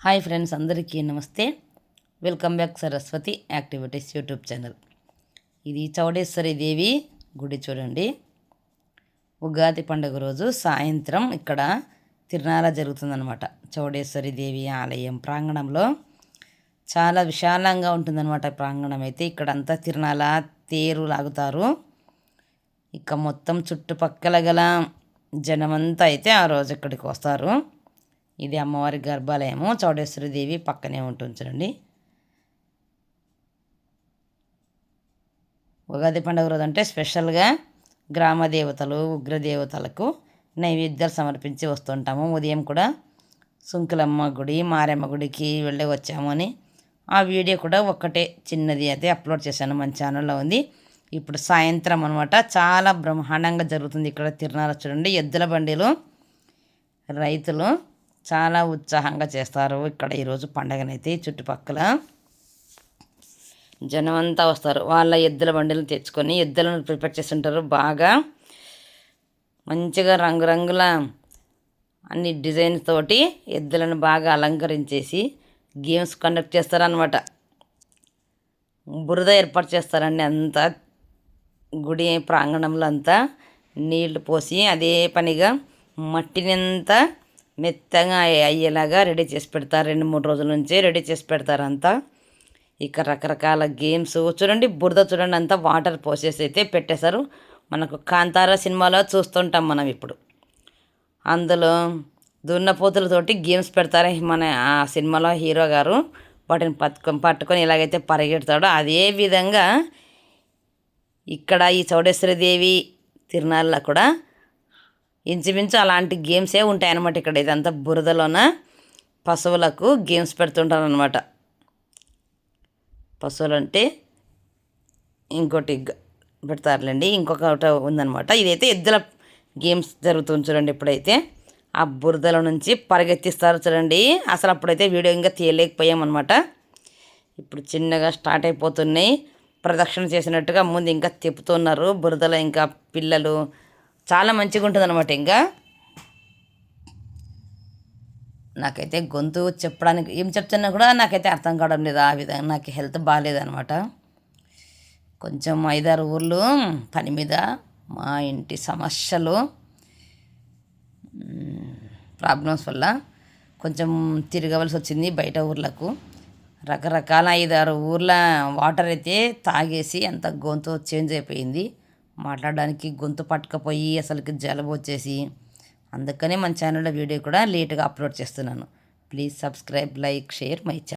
Hi friends, అందరికీ నమస్తే. Welcome back Saraswati activities YouTube channel. ఇది చౌడేశ్వరి దేవి గుడి చూడండి. ఉగాది పండుగ రోజు సాయంత్రం ఇక్కడ తిరునాళ జరుగుతుందన్నమాట. చౌడేశ్వరి దేవి ఆలయం ప్రాంగణంలో చాలా విశాలంగా ఉంటుందన్నమాట. ప్రాంగణం అయితే ఇక్కడంతా తిరునాళ తేరు లాగుతారు. ఇక మొత్తం చుట్టుపక్కల గల జనమంతా అయితే ఆ రోజు ఇక్కడికి వస్తారు. ఇది అమ్మవారి గర్భాలయము, చౌడేశ్వరి దేవి పక్కనే ఉంటుంది చూడండి. ఉగాది పండుగ రోజు అంటే స్పెషల్గా గ్రామ దేవతలు ఉగ్రదేవతలకు నైవేద్యాలు సమర్పించి వస్తుంటాము. ఉదయం కూడా సుంకులమ్మ గుడి మారమ్మ గుడికి వెళ్ళి వచ్చాము అని ఆ వీడియో కూడా ఒక్కటే చిన్నది అయితే అప్లోడ్ చేశాను, మన ఛానల్లో ఉంది. ఇప్పుడు సాయంత్రం అనమాట, చాలా బ్రహ్మాండంగా జరుగుతుంది ఇక్కడ తిరునాళ చూడండి. ఎద్దుల బండిలో రైతులు చాలా ఉత్సాహంగా చేస్తారు ఇక్కడ ఈరోజు పండగనైతే. చుట్టుపక్కల జనం అంతా వస్తారు. వాళ్ళ ఎద్దుల బండిలు తెచ్చుకొని ఎద్దులను ప్రిపేర్ చేస్తుంటారు. బాగా మంచిగా రంగురంగుల అన్ని డిజైన్స్ తోటి ఎద్దులను బాగా అలంకరించేసి గేమ్స్ కండక్ట్ చేస్తారనమాట. బురద ఏర్పాటు చేస్తారండి. అంతా గుడి ప్రాంగణంలో అంతా నీళ్లు పోసి అదే పనిగా మట్టిని అంతా మెత్తగా అయ్యేలాగా రెడీ చేసి పెడతారు. 2-3 రోజుల నుంచే రెడీ చేసి పెడతారు అంతా. ఇక రకరకాల గేమ్స్ చూడండి. బురద చూడండి, అంతా వాటర్ పోసేసి అయితే పెట్టేశారు. మనకు కాంతార సినిమాలో చూస్తుంటాం మనం ఇప్పుడు. అందులో దున్నపోతులతోటి గేమ్స్ పెడతారు మన ఆ సినిమాలో హీరో గారు. వాటిని పట్టుకొని ఎలాగైతే పరిగెడతాడో అదే విధంగా ఇక్కడ ఈ చౌడేశ్వరి దేవి తిరునాళ్ళలో కూడా ఇంచుమించు అలాంటి గేమ్సే ఉంటాయన్నమాట. ఇక్కడ ఇదంతా బురదలోన పశువులకు గేమ్స్ పెడుతుంటారు అనమాట. పశువులు అంటే ఇంకోటి పెడతారులేండి, ఇంకొకటి ఉందన్నమాట. ఇదైతే ఎద్దుల గేమ్స్ జరుగుతుంది చూడండి. ఇప్పుడైతే ఆ బురదలో నుంచి పరిగెత్తిస్తారు చూడండి. అసలు అప్పుడైతే వీడియో ఇంకా తీయలేకపోయామన్నమాట. ఇప్పుడు చిన్నగా స్టార్ట్ అయిపోతున్నాయి. ప్రదక్షిణ చేసినట్టుగా ముందు ఇంకా తిప్పుతున్నారు బురదలో. ఇంకా పిల్లలు చాలా మంచిగా ఉంటుంది అనమాట. ఇంకా నాకైతే గొంతు చెప్పడానికి ఏం చెప్తున్నా కూడా నాకైతే అర్థం కావడం లేదు. ఆ విధంగా నాకు హెల్త్ బాగాలేదనమాట. కొంచెం 5-6 ఊర్లు పని మీద మా ఇంటి సమస్యలు ప్రాబ్లమ్స్ వల్ల కొంచెం తిరగవలసి వచ్చింది బయట ఊర్లకు. రకరకాల 5-6 ఊర్ల వాటర్ అయితే తాగేసి అంత గొంతు చేంజ్ అయిపోయింది. మాట్లాడడానికి గొంతు పట్టుకపోయి అసలుకి జలుబు వచ్చేసి, అందుకనే మన ఛానల్లో వీడియో కూడా లేట్గా అప్లోడ్ చేస్తున్నాను. Please subscribe, like, share my channel.